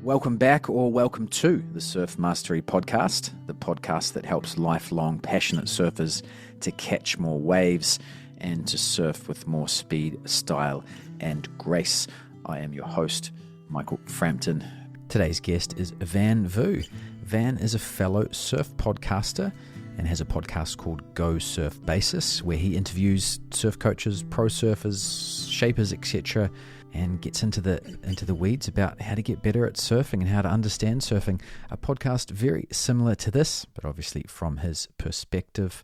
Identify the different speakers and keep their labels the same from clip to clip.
Speaker 1: Welcome back or welcome to the Surf Mastery Podcast, the podcast that helps lifelong passionate surfers to catch more waves and to surf with more speed, style and grace. I am your host, Michael Frampton. Today's guest is Van Vu. Van is a fellow surf podcaster and has a podcast called Go Surf Basis, where he interviews surf coaches, pro surfers, shapers, etc., and gets into the weeds about how to get better at surfing and how to understand surfing. A podcast very similar to this, but obviously from his perspective.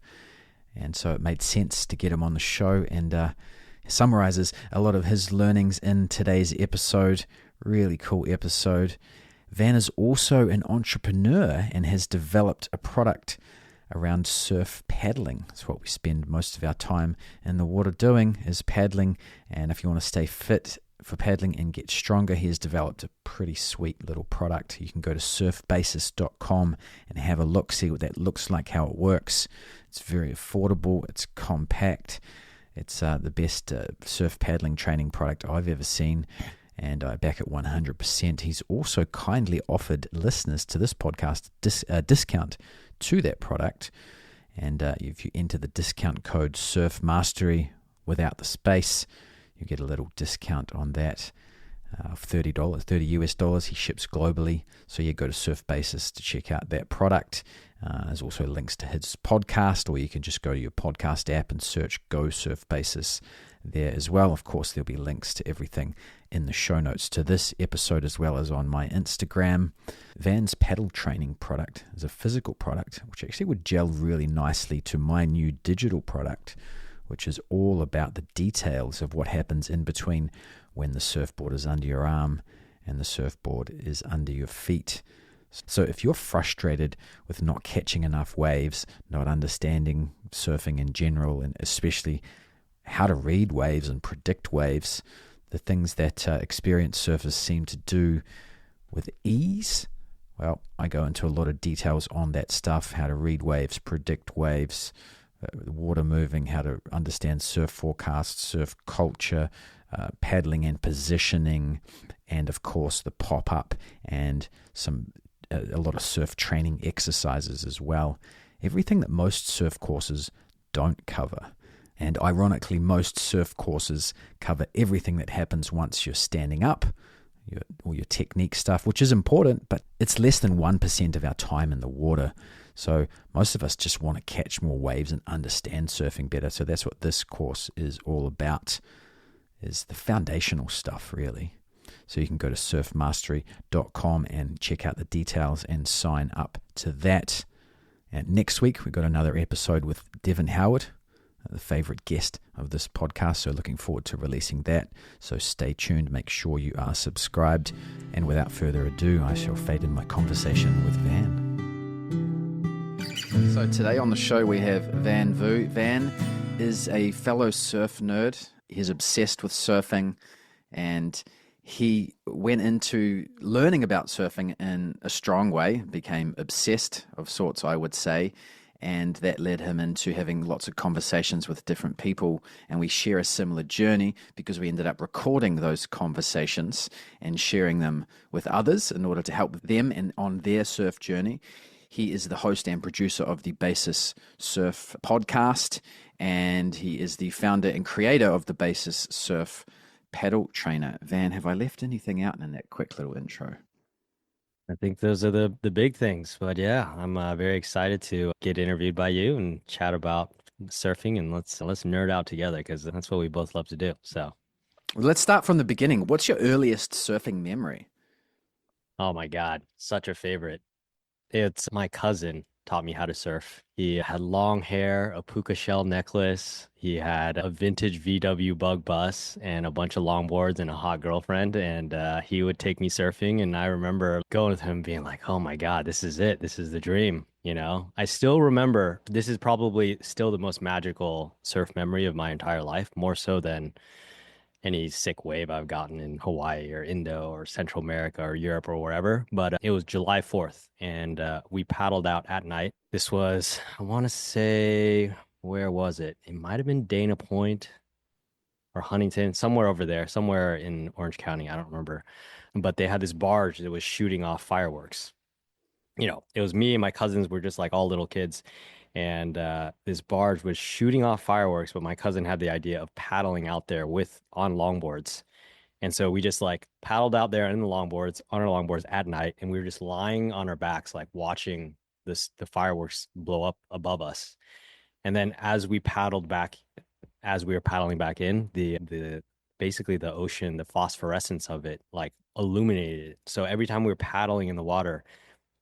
Speaker 1: And so it made sense to get him on the show, and summarizes a lot of his learnings in today's episode. Really cool episode. Van is also an entrepreneur and has developed a product around surf paddling. That's what we spend most of our time in the water doing, is paddling. And if you want to stay fit for paddling and get stronger, he has developed a pretty sweet little product. You can go to surfbasis.com and have a look, see what that looks like, how it works. It's very affordable, it's compact, it's the best surf paddling training product I've ever seen, and I back it 100%. He's also kindly offered listeners to this podcast a discount to that product, and if you enter the discount code Surf Mastery without the space, you get a little discount on that of $30, $30 US. He ships globally. So you go to Surf Basis to check out that product. There's also links to his podcast, or you can just go to your podcast app and search Go Surf Basis there as well. Of course, there'll be links to everything in the show notes to this episode, as well as on my Instagram. Van's paddle training product is a physical product, which actually would gel really nicely to my new digital product, which is all about the details of what happens in between when the surfboard is under your arm and the surfboard is under your feet. So if you're frustrated with not catching enough waves, not understanding surfing in general, and especially how to read waves and predict waves, the things that experienced surfers seem to do with ease, well, I go into a lot of details on that stuff, how to read waves, predict waves, water moving, how to understand surf forecasts, surf culture, paddling and positioning, and of course the pop-up and a lot of surf training exercises as well. Everything that most surf courses don't cover. And ironically, most surf courses cover everything that happens once you're standing up, all your technique stuff, which is important, but it's less than 1% of our time in the water. So most of us just want to catch more waves and understand surfing better. So that's what this course is all about, is the foundational stuff, really. So you can go to surfmastery.com and check out the details and sign up to that. And next week, we've got another episode with Devin Howard, the favorite guest of this podcast. So looking forward to releasing that. So stay tuned. Make sure you are subscribed. And without further ado, I shall fade in my conversation with Van. So today on the show we have Van Vu. Van is a fellow surf nerd. He's obsessed with surfing, and he went into learning about surfing in a strong way, became obsessed of sorts, I would say, and that led him into having lots of conversations with different people, and we share a similar journey because we ended up recording those conversations and sharing them with others in order to help them and on their surf journey. He is the host and producer of the Basis Surf podcast, and he is the founder and creator of the Basis Surf paddle trainer. Van, have I left anything out in that quick little intro?
Speaker 2: I think those are the big things. But yeah, I'm very excited to get interviewed by you and chat about surfing, and let's nerd out together, because that's what we both love to do. So
Speaker 1: well, let's start from the beginning. What's your earliest surfing memory?
Speaker 2: oh my God, such a favorite. It's my cousin taught me how to surf. He had long hair, a puka shell necklace. He had a vintage VW bug bus and a bunch of longboards and a hot girlfriend. And he would take me surfing. And I remember going with him being like, oh my God, this is it. This is the dream. You know, I still remember this is probably still the most magical surf memory of my entire life, more so than any sick wave I've gotten in Hawaii or Indo or Central America or Europe or wherever. But it was July 4th, and we paddled out at night. This was, I want to say, where was it? It might have been Dana Point or Huntington, somewhere over there, somewhere in Orange County. I don't remember. but they had this barge that was shooting off fireworks. It was me and my cousins were just like all little kids, and this barge was shooting off fireworks, but my cousin had the idea of paddling out there with on longboards. And so we just like paddled out there in the longboards on our longboards at night, and we were just lying on our backs, like watching the fireworks blow up above us. And then as we were paddling back in, the basically the ocean, the phosphorescence of it like illuminated it. So every time we were paddling in the water,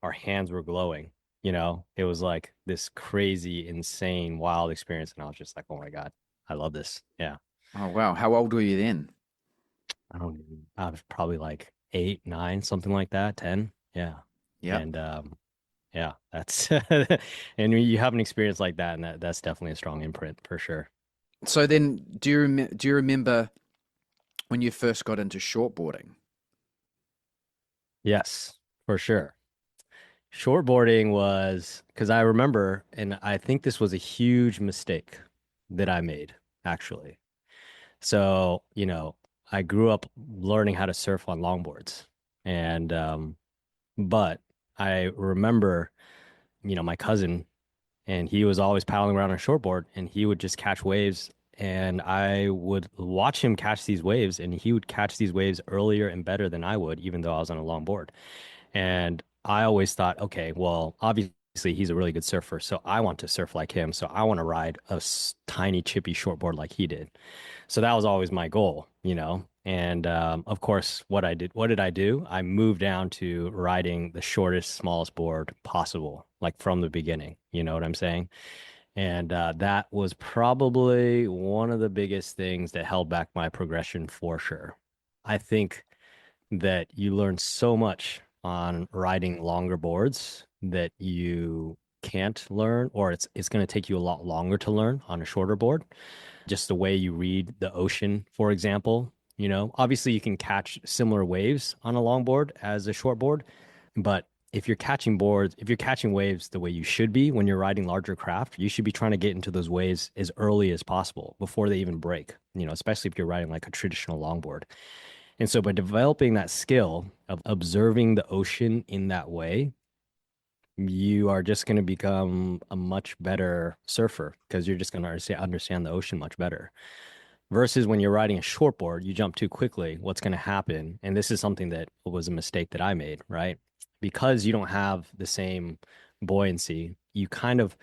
Speaker 2: our hands were glowing. It was like this crazy, insane, wild experience. And I was just like, oh my God, I love this. Yeah.
Speaker 1: Oh, wow. How old were you then?
Speaker 2: I was probably like 8, 9, something like that, 10. Yeah.
Speaker 1: Yeah.
Speaker 2: And yeah, that's and you have an experience like that, and that's definitely a strong imprint for sure.
Speaker 1: So then, do you remember when you first got into shortboarding?
Speaker 2: Yes, for sure. Shortboarding was because I remember, and I think this was a huge mistake that I made, actually. So, I grew up learning how to surf on longboards. And, but I remember, my cousin, and he was always paddling around on a shortboard, and he would just catch waves. And I would watch him catch these waves, and he would catch these waves earlier and better than I would, even though I was on a longboard. And I always thought, okay, well, obviously he's a really good surfer, so I want to surf like him. So I want to ride a tiny chippy shortboard like he did. So that was always my goal. And of course, what did I do? I moved down to riding the shortest, smallest board possible, like from the beginning. You know what I'm saying? And that was probably one of the biggest things that held back my progression for sure. I think that you learn so much on riding longer boards that you can't learn, or it's going to take you a lot longer to learn on a shorter board. Just the way you read the ocean, for example. Obviously you can catch similar waves on a longboard as a shortboard, but if you're catching waves the way you should be when you're riding larger craft, you should be trying to get into those waves as early as possible before they even break, especially if you're riding like a traditional longboard. And so by developing that skill of observing the ocean in that way, you are just going to become a much better surfer because you're just going to understand the ocean much better. Versus when you're riding a shortboard, you jump too quickly. What's going to happen? And this is something that was a mistake that I made, right? Because you don't have the same buoyancy, you kind of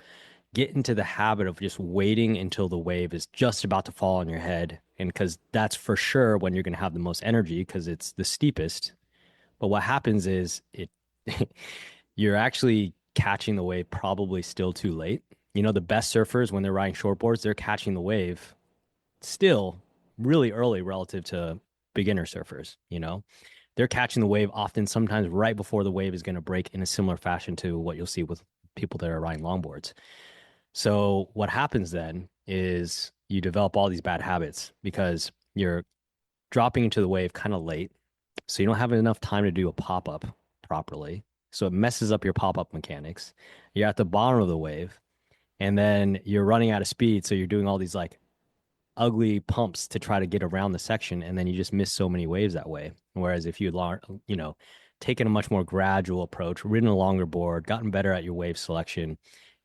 Speaker 2: get into the habit of just waiting until the wave is just about to fall on your head. And because that's for sure when you're going to have the most energy because it's the steepest. But what happens is you're actually catching the wave probably still too late. The best surfers, when they're riding shortboards, they're catching the wave still really early relative to beginner surfers. They're catching the wave often sometimes right before the wave is going to break in a similar fashion to what you'll see with people that are riding longboards. So what happens then is you develop all these bad habits because you're dropping into the wave kind of late. So you don't have enough time to do a pop-up properly. So it messes up your pop-up mechanics. You're at the bottom of the wave, and then you're running out of speed. So you're doing all these like ugly pumps to try to get around the section, and then you just miss so many waves that way. Whereas if you taken a much more gradual approach, ridden a longer board, gotten better at your wave selection,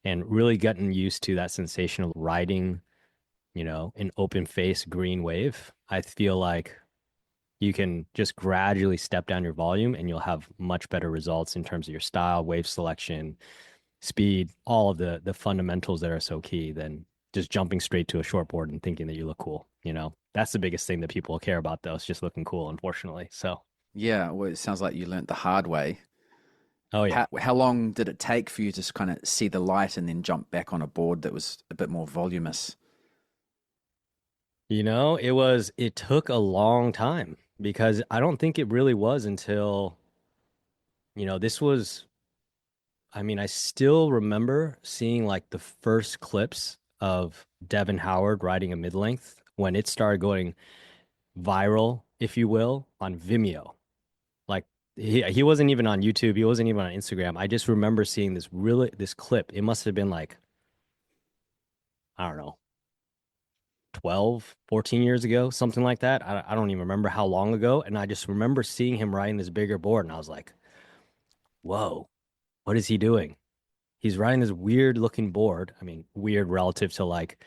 Speaker 2: and really gotten used to that sensation of riding, an open face green wave, I feel like you can just gradually step down your volume and you'll have much better results in terms of your style, wave selection, speed, all of the fundamentals that are so key than just jumping straight to a shortboard and thinking that you look cool. That's the biggest thing that people care about, though. It's just looking cool, unfortunately. So,
Speaker 1: Yeah, well, it sounds like you learnt the hard way.
Speaker 2: oh yeah,
Speaker 1: How long did it take for you to kind of see the light and then jump back on a board that was a bit more voluminous?
Speaker 2: it took a long time because I don't think it really was until, this was, I mean, I still remember seeing like the first clips of Devin Howard riding a mid length when it started going viral, if you will, on Vimeo. Like he wasn't even on YouTube, he wasn't even on Instagram. I just remember seeing this clip. It must have been like, I don't know, 12, 14 years ago, something like that. I don't even remember how long ago. And I just remember seeing him riding this bigger board. And I was like, whoa, what is he doing? He's riding this weird looking board. I mean, weird relative to like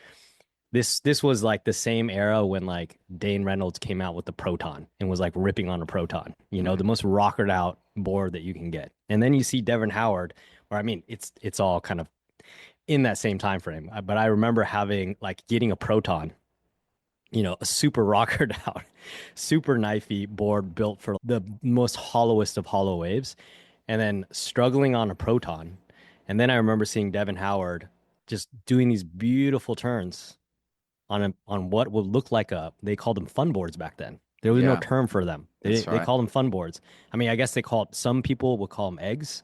Speaker 2: this was like the same era when like Dane Reynolds came out with the Proton and was like ripping on a Proton, the
Speaker 1: Mm.
Speaker 2: most rockered out board that you can get. And then you see Devin Howard, or I mean, it's all kind of in that same time frame. But I remember having like getting a Proton, a super rockered out, super knifey board built for the most hollowest of hollow waves, and then struggling on a Proton. And then I remember seeing Devin Howard just doing these beautiful turns on what would look like they called them fun boards back then. There was no
Speaker 1: Yeah,
Speaker 2: term for them. They
Speaker 1: that's
Speaker 2: they
Speaker 1: right.
Speaker 2: called them fun boards. I mean, I guess some people would call them eggs,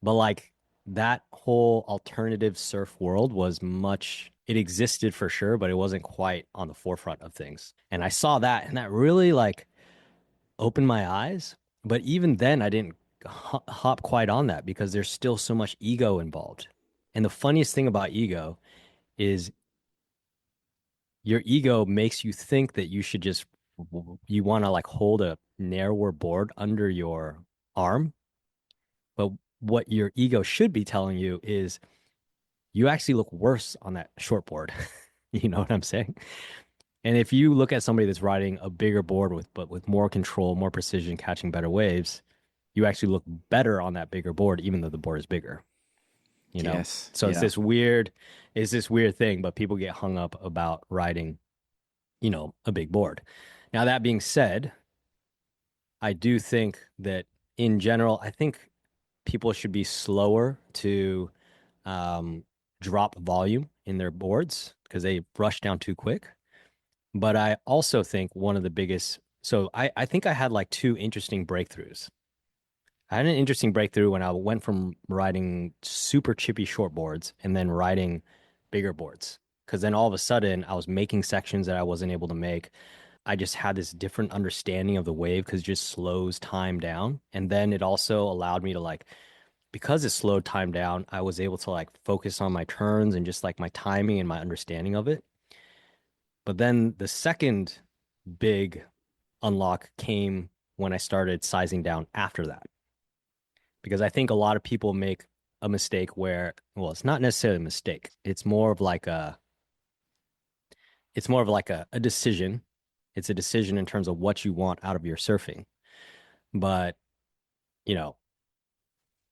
Speaker 2: but like that whole alternative surf world it existed for sure, but it wasn't quite on the forefront of things. And I saw that and that really like opened my eyes. But even then I didn't hop quite on that because there's still so much ego involved. And the funniest thing about ego is your ego makes you think that you want to like hold a narrower board under your arm, but what your ego should be telling you is you actually look worse on that short board. You know what I'm saying? And if you look at somebody that's riding a bigger board with more control, more precision, catching better waves, you actually look better on that bigger board even though the board is bigger, you know?
Speaker 1: Yes.
Speaker 2: So
Speaker 1: Yeah.
Speaker 2: it's this weird thing, but people get hung up about riding a big board. Now, that being said, I do think that in general, I think people should be slower to um, drop volume in their boards because they rush down too quick. But I also think one of the biggest, so I think I had like two interesting breakthroughs. I had an interesting breakthrough when I went from riding super chippy short boards and then riding bigger boards. Because then all of a sudden I was making sections that I wasn't able to make. I just had this different understanding of the wave because it just slows time down. And then it also allowed me to like, because it slowed time down, I was able to like focus on my turns and just like my timing and my understanding of it. But then the second big unlock came when I started sizing down after that. Because I think a lot of people make a mistake where, well, it's not necessarily a mistake. It's more of like a decision. It's a decision in terms of what you want out of your surfing. But, you know,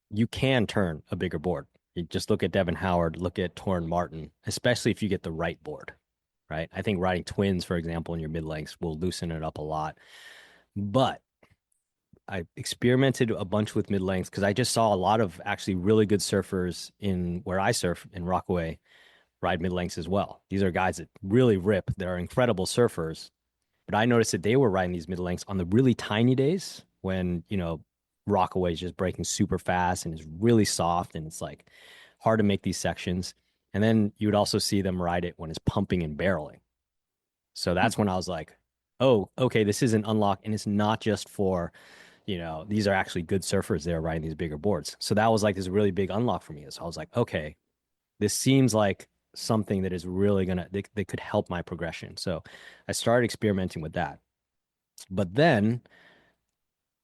Speaker 2: you can turn a bigger board. You just look at Devin Howard, look at Torrin Martin, especially if you get the right board, right? I think riding twins, for example, in your mid lengths will loosen it up a lot. But I experimented a bunch with mid lengths because I just saw a lot of actually really good surfers in where I surf in Rockaway ride mid lengths as well. These are guys that really rip. They're incredible surfers. But I noticed that they were riding these mid lengths on the really tiny days when, Rockaway is just breaking super fast and it's really soft and it's like hard to make these sections. And then you would also see them ride it when it's pumping and barreling. So that's when I was like, oh, okay, this is an unlock and it's not just for, these are actually good surfers that are riding these bigger boards. So that was like this really big unlock for me. So I was like, okay, this seems like something that is really they could help my progression. So I started experimenting with that. But then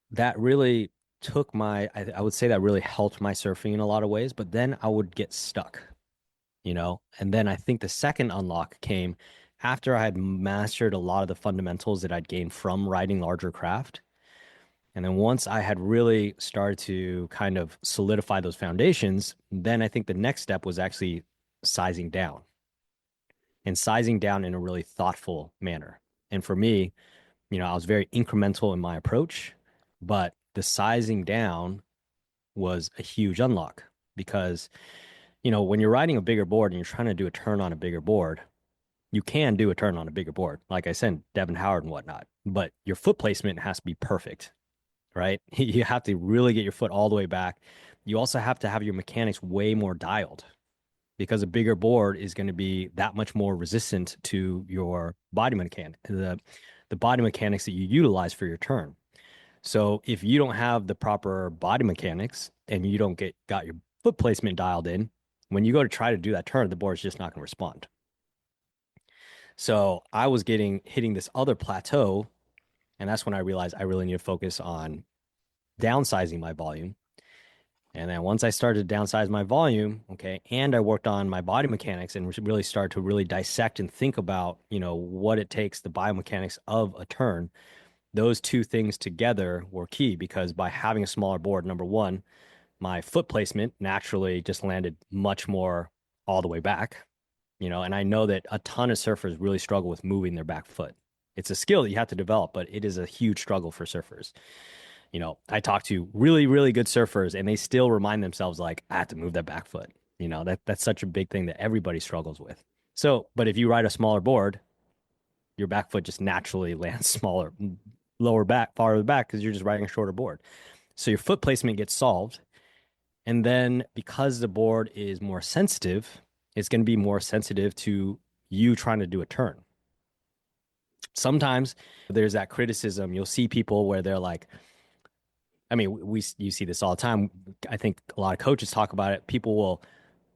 Speaker 2: that really I would say that really helped my surfing in a lot of ways, but then I would get stuck, And then I think the second unlock came after I had mastered a lot of the fundamentals that I'd gained from riding larger craft. And then once I had really started to kind of solidify those foundations, then I think the next step was actually sizing down and sizing down in a really thoughtful manner. And for me, I was very incremental in my approach, but the sizing down was a huge unlock because, when you're riding a bigger board and you're trying to do a turn on a bigger board, you can do a turn on a bigger board. Like I said, Devin Howard and whatnot, but your foot placement has to be perfect, right? You have to really get your foot all the way back. You also have to have your mechanics way more dialed because a bigger board is going to be that much more resistant to your body mechanic, the body mechanics that you utilize for your turn. So if you don't have the proper body mechanics and you don't got your foot placement dialed in, when you go to try to do that turn, the board's just not going to respond. So I was hitting this other plateau, and that's when I realized I really need to focus on downsizing my volume. And then once I started to downsize my volume, okay, and I worked on my body mechanics and really started to really dissect and think about, what it takes, the biomechanics of a turn, those two things together were key because by having a smaller board, number one, my foot placement naturally just landed much more all the way back, and I know that a ton of surfers really struggle with moving their back foot. It's a skill that you have to develop, but it is a huge struggle for surfers. I talk to really, really good surfers and they still remind themselves like, I have to move that back foot. That's such a big thing that everybody struggles with. So, but if you ride a smaller board, your back foot just naturally lands smaller, lower back, farther back because you're just riding a shorter board. So your foot placement gets solved. And then because the board is more sensitive, it's going to be more sensitive to you trying to do a turn. Sometimes there's that criticism. You'll see people where they're like, I mean, you see this all the time. I think a lot of coaches talk about it. People will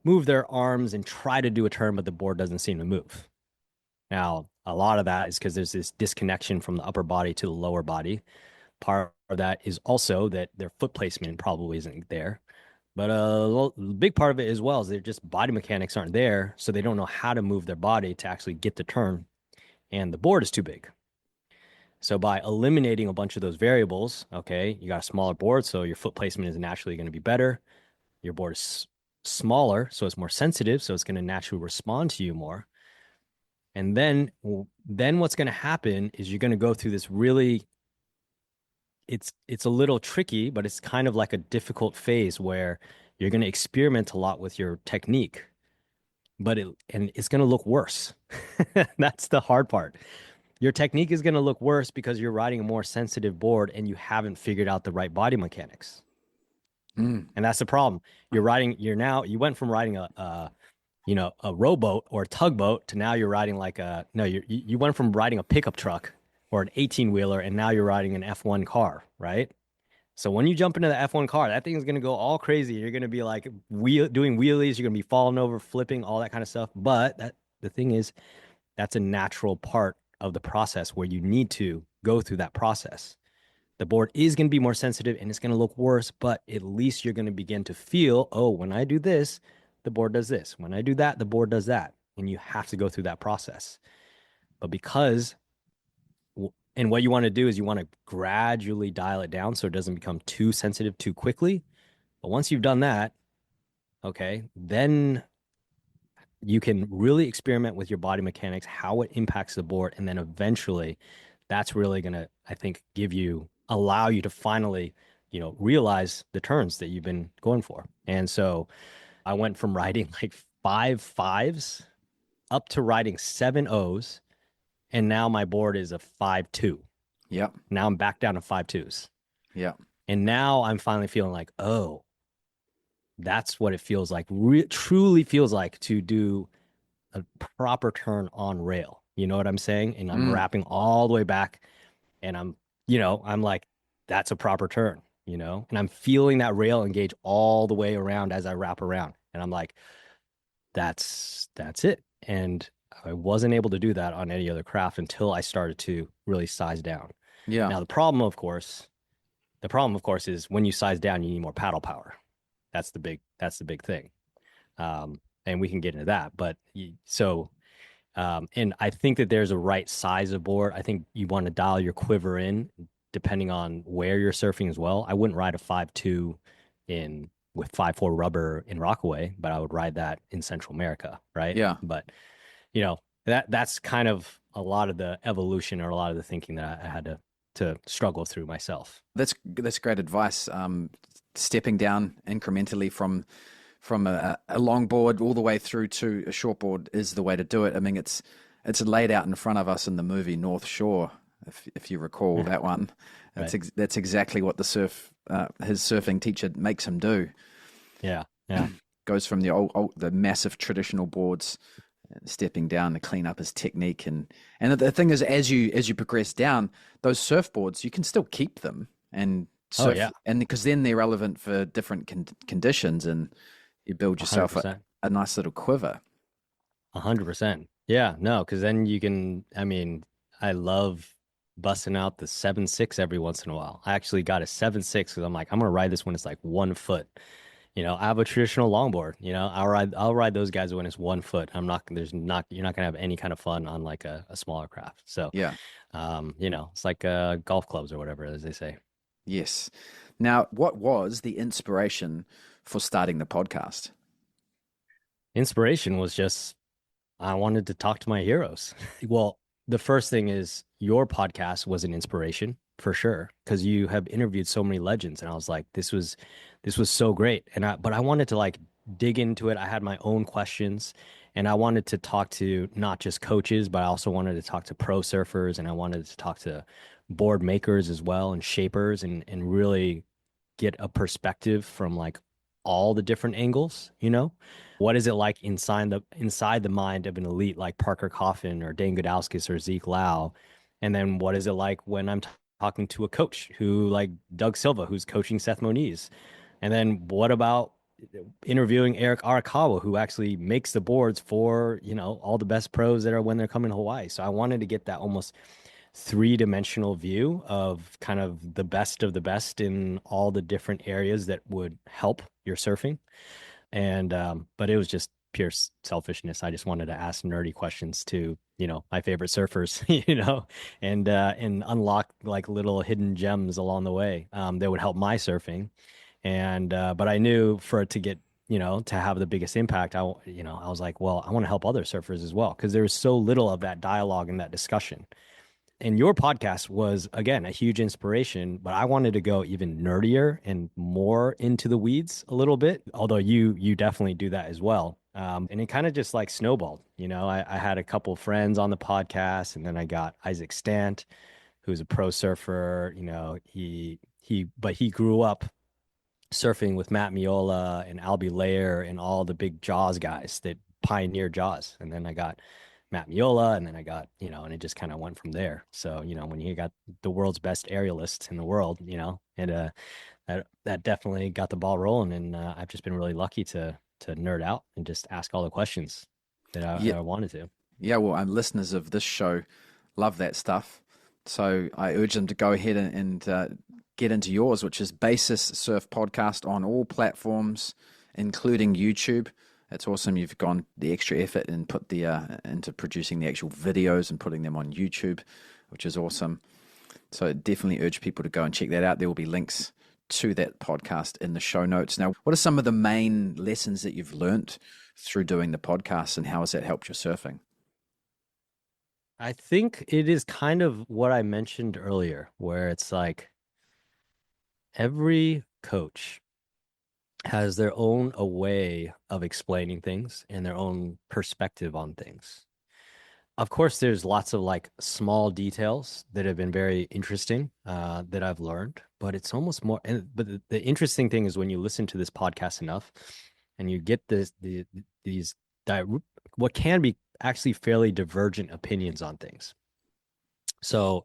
Speaker 2: move their arms and try to do a turn, but the board doesn't seem to move. Now, a lot of that is because there's this disconnection from the upper body to the lower body. Part of that is also that their foot placement probably isn't there. But a big part of it as well is their just body mechanics aren't there, so they don't know how to move their body to actually get the turn, and the board is too big. So by eliminating a bunch of those variables, okay, you got a smaller board, so your foot placement is naturally going to be better. Your board is smaller, so it's more sensitive, so it's going to naturally respond to you more. And then what's going to happen is you're going to go through this really, it's a little tricky, but it's kind of like a difficult phase where you're going to experiment a lot with your technique, but it's going to look worse. That's the hard part. Your technique is going to look worse because you're riding a more sensitive board and you haven't figured out the right body mechanics. And that's the problem. You went from riding a rowboat or a tugboat to now you're riding you went from riding a pickup truck or an 18-wheeler and now you're riding an F1 car, right? So when you jump into the F1 car, that thing is going to go all crazy. You're going to be like doing wheelies, you're going to be falling over, flipping, all that kind of stuff. But the thing is, that's a natural part of the process where you need to go through that process. The board is going to be more sensitive and it's going to look worse, but at least you're going to begin to feel, oh, when I do this, the board does this. When I do that, the board does that. And you have to go through that process. But and what you want to do is you want to gradually dial it down so it doesn't become too sensitive too quickly. But once you've done that, okay, then you can really experiment with your body mechanics, how it impacts the board. And then eventually that's really going to, I think, allow you to finally, realize the turns that you've been going for. And so I went from riding like 5 5s up to riding 7 O's. And now my board is a 5-2.
Speaker 1: Yep.
Speaker 2: Now I'm back down to 5-2s.
Speaker 1: Yeah.
Speaker 2: And now I'm finally feeling like, oh, that's what it feels like, truly feels like to do a proper turn on rail. You know what I'm saying? And I'm wrapping all the way back and I'm like, that's a proper turn, and I'm feeling that rail engage all the way around as I wrap around. And I'm like, that's it. And I wasn't able to do that on any other craft until I started to really size down.
Speaker 1: Yeah.
Speaker 2: Now, the problem, of course, is when you size down, you need more paddle power. That's the big thing. And we can get into that. But and I think that there's a right size of board. I think you want to dial your quiver in depending on where you're surfing as well. I wouldn't ride a 5.2 with 5.4 rubber in Rockaway, but I would ride that in Central America, right?
Speaker 1: Yeah.
Speaker 2: But that's kind of a lot of the evolution or a lot of the thinking that I had to struggle through myself.
Speaker 1: That's great advice. Stepping down incrementally from a long board all the way through to a short board is the way to do it. I mean, it's laid out in front of us in the movie North Shore, if you recall that one. That's
Speaker 2: Right.
Speaker 1: That's exactly what his surfing teacher makes him do.
Speaker 2: Yeah.
Speaker 1: Goes from the massive traditional boards, stepping down to clean up his technique, and the thing is, as you progress down, those surfboards you can still keep them and surf, and because then they're relevant for different conditions, and you build yourself a nice little quiver.
Speaker 2: 100%. Yeah, no, because then you can, I mean, I love busting out the 7.6 every once in a while. I actually got a 7.6 because I'm like, I'm gonna ride this when it's like 1 foot. I have a traditional longboard. I'll ride those guys when it's 1 foot. You're not gonna have any kind of fun on like a smaller craft. So,
Speaker 1: Yeah.
Speaker 2: it's like golf clubs or whatever, as they say.
Speaker 1: Yes. Now, what was the inspiration for starting the podcast?
Speaker 2: Inspiration was just I wanted to talk to my heroes. Well, the first thing is your podcast was an inspiration for sure because you have interviewed so many legends, and I was like, this was so great, but I wanted to like dig into it. I had my own questions, and I wanted to talk to not just coaches, but I also wanted to talk to pro surfers, and I wanted to talk to board makers as well and shapers, and really get a perspective from like all the different angles, you know? What is it like inside the mind of an elite like Parker Coffin or Dane Gudauskas or Zeke Lau? And then what is it like when I'm talking to a coach who like Doug Silva, who's coaching Seth Moniz? And then what about interviewing Eric Arakawa, who actually makes the boards for, all the best pros that are when they're coming to Hawaii. So I wanted to get that almost three-dimensional view of kind of the best of the best in all the different areas that would help your surfing. And but it was just pure selfishness. I just wanted to ask nerdy questions to, my favorite surfers, and unlock like little hidden gems along the way that would help my surfing. And but I knew for it to get, to have the biggest impact, I was like, well, I want to help other surfers as well because there's so little of that dialogue and that discussion. And your podcast was again a huge inspiration, but I wanted to go even nerdier and more into the weeds a little bit, although you definitely do that as well. And it kind of just like snowballed. I had a couple friends on the podcast, and then I got Isaac Stant, who's a pro surfer. He grew up surfing with Matt Miola and Albie Layer and all the big Jaws guys that pioneered Jaws. And then I got Matt Miola, and then I got, and it just kind of went from there. So, when you got the world's best aerialists in the world, and that definitely got the ball rolling. And I've just been really lucky to nerd out and just ask all the questions
Speaker 1: Yeah,
Speaker 2: that I wanted to.
Speaker 1: yeah. Well, listeners of this show love that stuff, so I urge them to go ahead and get into yours, which is Basis Surf Podcast on all platforms, including YouTube. It's awesome. You've gone the extra effort and put the into producing the actual videos and putting them on YouTube, which is awesome. So definitely urge people to go and check that out. There will be links to that podcast in the show notes. Now, what are some of the main lessons that you've learnt through doing the podcast, and how has that helped your surfing?
Speaker 2: I think it is kind of what I mentioned earlier, where it's like every coach has their own a way of explaining things and their own perspective on things. Of course, there's lots of like small details that have been very interesting that I've learned, but it's almost more. But the interesting thing is when you listen to this podcast enough, and you get these di what can be actually fairly divergent opinions on things. So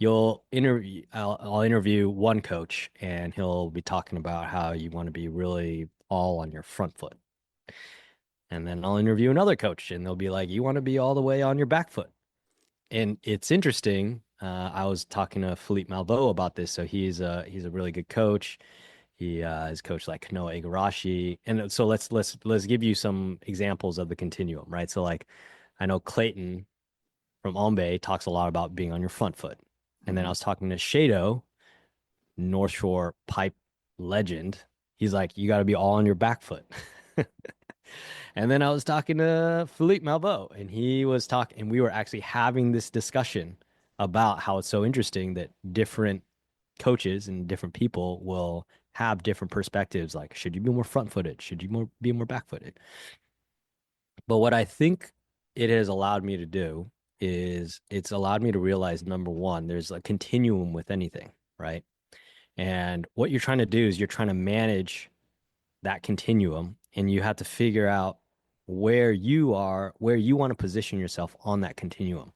Speaker 2: I'll interview one coach, and he'll be talking about how you want to be really all on your front foot. And then I'll interview another coach, and they'll be like, you want to be all the way on your back foot. And it's interesting. I was talking to Philippe Malveaux about this. So he's a really good coach. He has coached like Kanoa Igarashi. And so let's give you some examples of the continuum, right? So like I know Clayton from Ombe talks a lot about being on your front foot. And then I
Speaker 1: Mm-hmm.
Speaker 2: was talking to Shado, North Shore pipe legend. He's like, you got to be all on your back foot. And then I was talking to Philippe Malveaux, and he was talking, and we were actually having this discussion about how it's so interesting that different coaches and different people will have different perspectives. Like, should you be more front footed? Should you be more back footed? But what I think it has allowed me to do is it's allowed me to realize number one, there's a continuum with anything, right? And what you're trying to do is you're trying to manage that continuum, and you have to figure out where you are, where you want to position yourself on that continuum.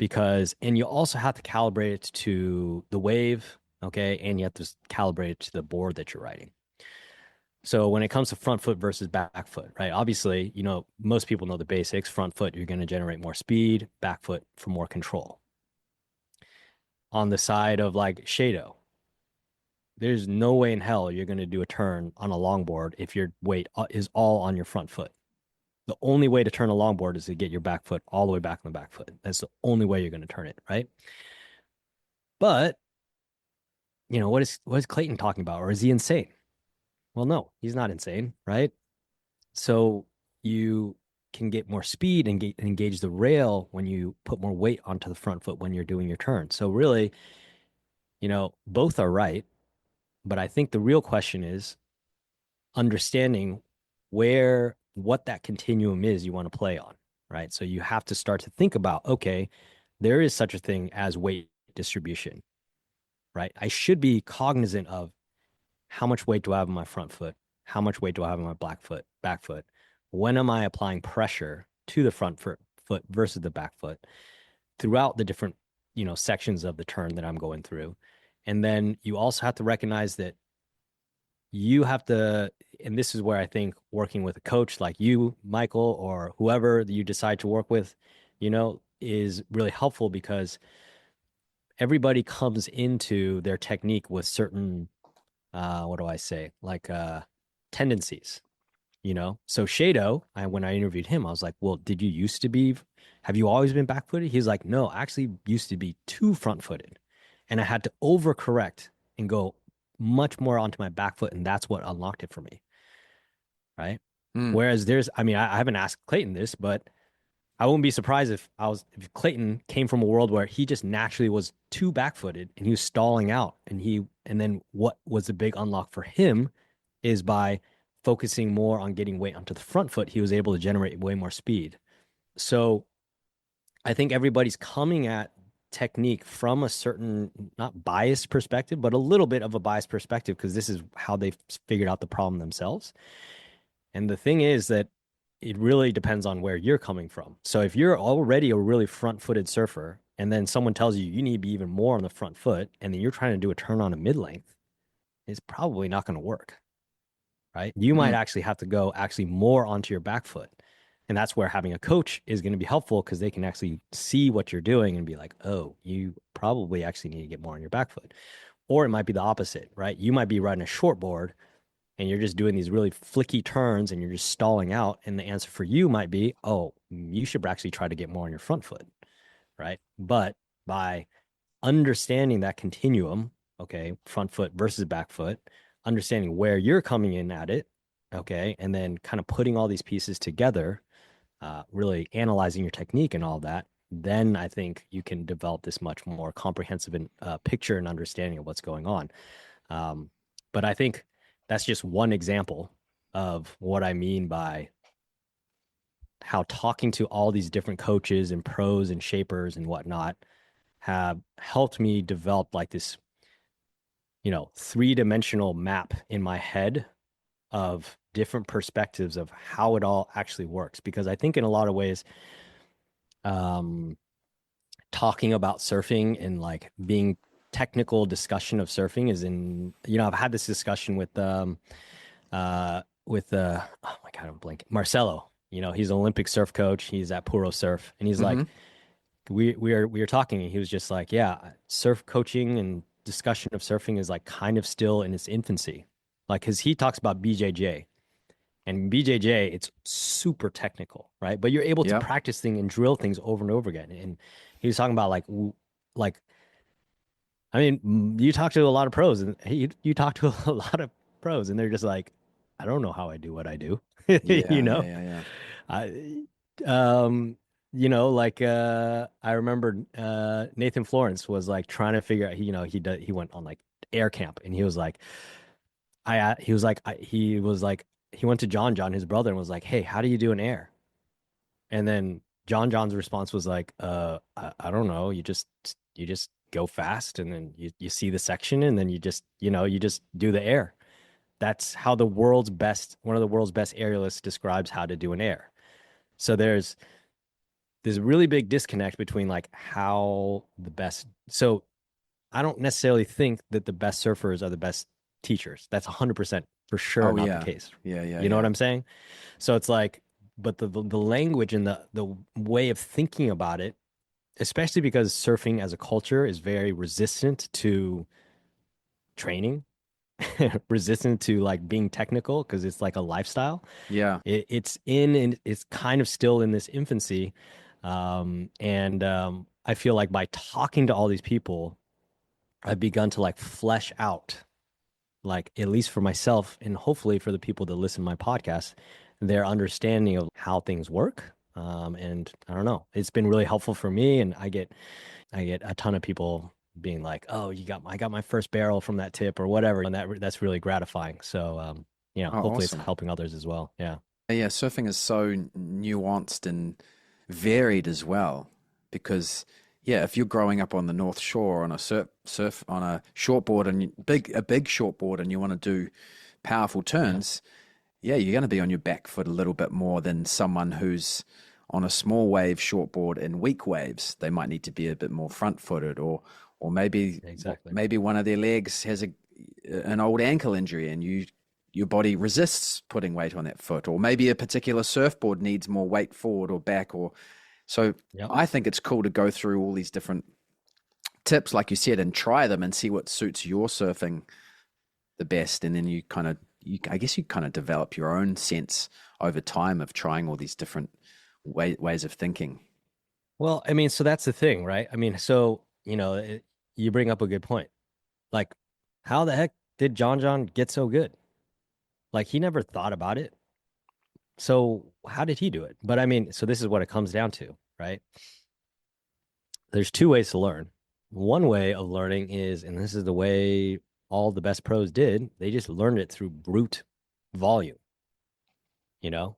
Speaker 2: And you also have to calibrate it to the wave, okay? And you have to calibrate it to the board that you're riding. So when it comes to front foot versus back foot, right? Obviously, most people know the basics. Front foot, you're going to generate more speed, back foot for more control. On the side of like Shado, there's no way in hell you're going to do a turn on a longboard if your weight is all on your front foot. The only way to turn a longboard is to get your back foot all the way back on the back foot. That's the only way you're going to turn it, right? But, what is Clayton talking about? Or is he insane? Well, no, he's not insane, right? So you can get more speed and engage the rail when you put more weight onto the front foot when you're doing your turn. So really, both are right. But I think the real question is understanding what that continuum is you want to play on, right? So you have to start to think about, okay, there is such a thing as weight distribution, right? I should be cognizant of how much weight do I have on my front foot? How much weight do I have on my back foot? When am I applying pressure to the front foot versus the back foot throughout the different, sections of the turn that I'm going through? And then you also have to recognize that you have to, and this is where I think working with a coach like you, Michael, or whoever you decide to work with, is really helpful because everybody comes into their technique with certain, what do I say, like tendencies, So Shado, when I interviewed him, I was like, well, have you always been back footed? He's like, no, I actually used to be too front footed. And I had to overcorrect and go much more onto my back foot. And that's what unlocked it for me. Right. Whereas I haven't asked Clayton this, but I wouldn't be surprised if Clayton came from a world where he just naturally was too back footed and he was stalling out. And then what was the big unlock for him is by focusing more on getting weight onto the front foot, he was able to generate way more speed. So I think everybody's coming at technique from a certain, not biased perspective, but a little bit of a biased perspective because this is how they've figured out the problem themselves. And the thing is that it really depends on where you're coming from. So if you're already a really front-footed surfer and then someone tells you need to be even more on the front foot and then you're trying to do a turn on a mid-length, it's probably not going to work, right? You might actually have to go more onto your back foot. And that's where having a coach is going to be helpful because they can actually see what you're doing and be like, oh, you probably actually need to get more on your back foot. Or it might be the opposite, right? You might be riding a short board and you're just doing these really flicky turns and you're just stalling out. And the answer for you might be, oh, you should actually try to get more on your front foot, right? But by understanding that continuum, okay, front foot versus back foot, understanding where you're coming in at it, okay, and then kind of putting all these pieces together, really analyzing your technique and all that, then I think you can develop this much more comprehensive picture and understanding of what's going on. But I think that's just one example of what I mean by how talking to all these different coaches and pros and shapers and whatnot have helped me develop like this, three-dimensional map in my head of different perspectives of how it all actually works. Because I think in a lot of ways, talking about surfing and like being technical discussion of surfing is I've had this discussion with oh my God, I'm blanking. Marcelo, he's an Olympic surf coach. He's at Puro Surf. And he's like, we were talking and he was just like, yeah, surf coaching and discussion of surfing is like kind of still in its infancy. Like, cause he talks about BJJ and BJJ, it's super technical, right? But you're able to practice things and drill things over and over again. And he was talking about like, I mean, you talk to a lot of pros and you talk to a lot of pros and they're just like, I don't know how I do what I do.
Speaker 1: Yeah.
Speaker 2: I remember Nathan Florence was like trying to figure out, he went on like air camp and he was like, he went to John, his brother, and was like, hey, how do you do an air? And then John's response was like, I don't know. You just go fast and then you see the section and then you just do the air. That's how one of the world's best aerialists describes how to do an air. So there's a really big disconnect between like so I don't necessarily think that the best surfers are the best teachers. That's 100% for sure
Speaker 1: Oh
Speaker 2: not the
Speaker 1: yeah.
Speaker 2: case.
Speaker 1: Yeah, yeah,
Speaker 2: You know what
Speaker 1: yeah.
Speaker 2: I'm saying? So it's like, but the language and the way of thinking about it, especially because surfing as a culture is very resistant to training, resistant to like being technical because it's like a lifestyle.
Speaker 1: Yeah.
Speaker 2: It's in and it's kind of still in this infancy. And I feel like by talking to all these people, I've begun to like flesh out, like at least for myself and hopefully for the people that listen to my podcast, their understanding of how things work. And I don't know, it's been really helpful for me. And I get a ton of people being like, "Oh, I got my first barrel from that tip or whatever," and that's really gratifying. So,
Speaker 1: Oh,
Speaker 2: hopefully it's
Speaker 1: awesome.
Speaker 2: helping others as well. Yeah.
Speaker 1: Yeah, surfing is so nuanced and varied as well because yeah, if you're growing up on the North Shore on a surf on a shortboard and a big shortboard and you want to do powerful
Speaker 2: Yeah.
Speaker 1: turns, yeah, you're going to be on your back foot a little bit more than someone who's on a small wave shortboard in weak waves. They might need to be a bit more front footed or
Speaker 2: Exactly.
Speaker 1: maybe one of their legs has an old ankle injury and your body resists putting weight on that foot, or maybe a particular surfboard needs more weight forward or back, or so.
Speaker 2: Yep.
Speaker 1: I think it's cool to go through all these different tips, like you said, and try them and see what suits your surfing the best, and then I guess you kind of develop your own sense over time of trying all these different ways of thinking.
Speaker 2: Well, I mean, so that's the thing, right? I mean, so, you bring up a good point. Like, how the heck did John get so good? Like, he never thought about it. So, how did he do it? But I mean, so this is what it comes down to, right? There's two ways to learn. One way of learning is, and this is the way all the best pros did, they just learned it through brute volume. You know,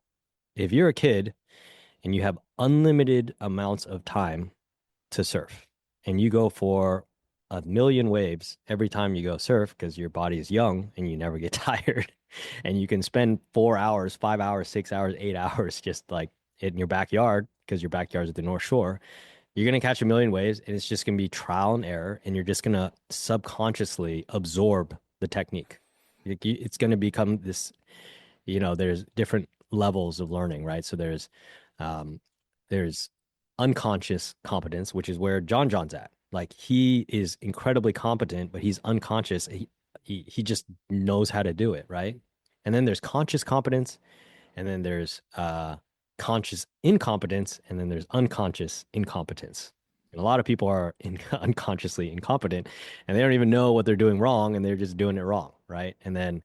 Speaker 2: if you're a kid and you have unlimited amounts of time to surf and you go for a million waves every time you go surf because your body is young and you never get tired and you can spend 4 hours, 5 hours, 6 hours, 8 hours just like in your backyard because your backyard is at the North Shore, you're going to catch a million waves and it's just going to be trial and error and you're just going to subconsciously absorb the technique. It's going to become this, there's different levels of learning, right? So um, there's unconscious competence, which is where John's at. Like he is incredibly competent, but he's unconscious. He just knows how to do it, right? And then there's conscious competence, and then there's conscious incompetence, and then there's unconscious incompetence. And a lot of people are unconsciously incompetent, and they don't even know what they're doing wrong, and they're just doing it wrong, right? And then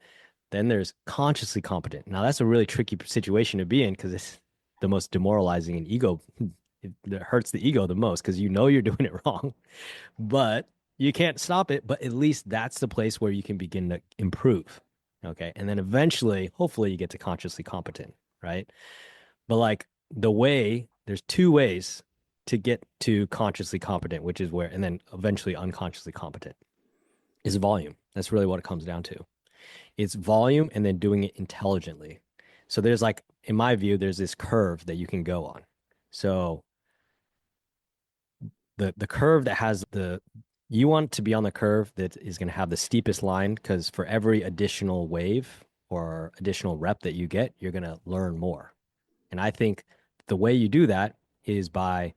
Speaker 2: there's consciously competent. Now that's a really tricky situation to be in because it's the most demoralizing and ego. It hurts the ego the most because you know you're doing it wrong, but you can't stop it. But at least that's the place where you can begin to improve. Okay. And then eventually, hopefully, you get to consciously competent, right? But like there's two ways to get to consciously competent, which is where, and then eventually unconsciously competent is volume. That's really what it comes down to. It's volume and then doing it intelligently. So there's like, in my view, there's this curve that you can go on. So the curve that has you want to be on the curve that is going to have the steepest line because for every additional wave or additional rep that you get, you're going to learn more. And I think the way you do that is by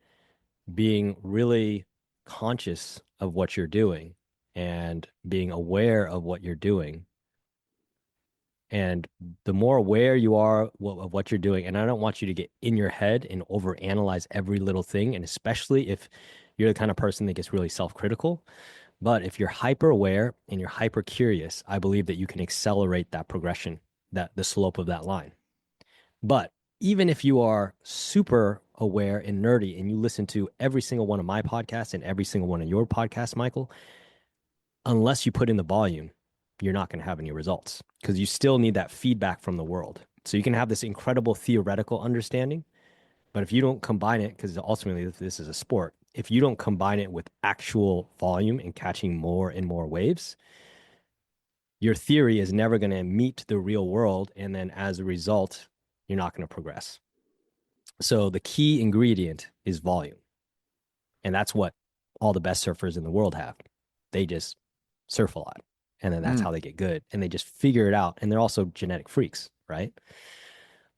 Speaker 2: being really conscious of what you're doing and being aware of what you're doing. And the more aware you are of what you're doing, and I don't want you to get in your head and overanalyze every little thing, and especially if you're the kind of person that gets really self-critical. But if you're hyper aware and you're hyper curious, I believe that you can accelerate that progression, that the slope of that line. But even if you are super aware and nerdy and you listen to every single one of my podcasts and every single one of your podcasts, Michael, unless you put in the volume, you're not going to have any results because you still need that feedback from the world. So you can have this incredible theoretical understanding, but if you don't combine it, because ultimately this is a sport, if you don't combine it with actual volume and catching more and more waves, your theory is never going to meet the real world. And then as a result, you're not going to progress. So the key ingredient is volume. And that's what all the best surfers in the world have. They just surf a lot And then that's
Speaker 1: Mm.
Speaker 2: how they get good. And they just figure it out. And they're also genetic freaks, right?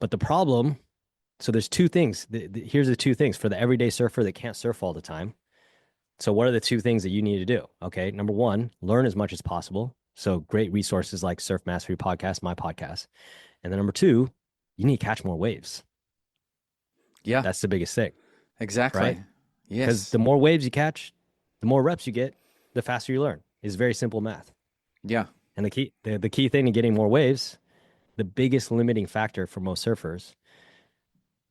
Speaker 2: But the problem, so there's two things. Here's the two things for the everyday surfer that can't surf all the time. So what are the two things that you need to do? Okay. Number one, learn as much as possible. So great resources like Surf Mastery Podcast, my podcast. And then number two, you need to catch more waves.
Speaker 1: Yeah,
Speaker 2: That's the biggest thing, right?
Speaker 1: exactly.
Speaker 2: Because
Speaker 1: Yes.
Speaker 2: the more waves you catch, the more reps you get, the faster you learn. It's very simple math.
Speaker 1: Yeah,
Speaker 2: And the key thing to getting more waves, the biggest limiting factor for most surfers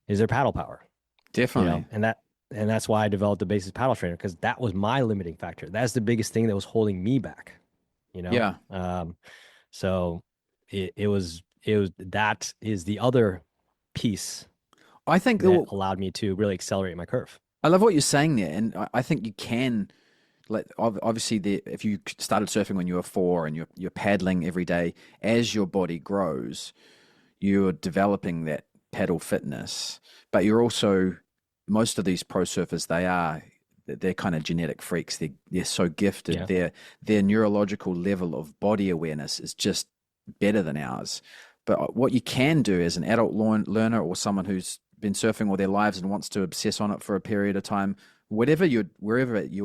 Speaker 2: is their paddle power,
Speaker 1: definitely.
Speaker 2: and that's why I developed the basis paddle trainer, because that was my limiting factor. That's the biggest thing that was holding me back, you know?
Speaker 1: Yeah.
Speaker 2: So it was that is the other piece
Speaker 1: I think
Speaker 2: that allowed me to really accelerate my curve.
Speaker 1: I love what you're saying there, and I think you can. Like obviously, if you started surfing when you were 4 and you're paddling every day, as your body grows, you're developing that paddle fitness. But you're also most of these pro surfers, they're kind of genetic freaks. They're so gifted.
Speaker 2: Yeah.
Speaker 1: Their neurological level of body awareness is just better than ours. But what you can do as an adult learner or someone who's been surfing all their lives and wants to obsess on it for a period of time, wherever you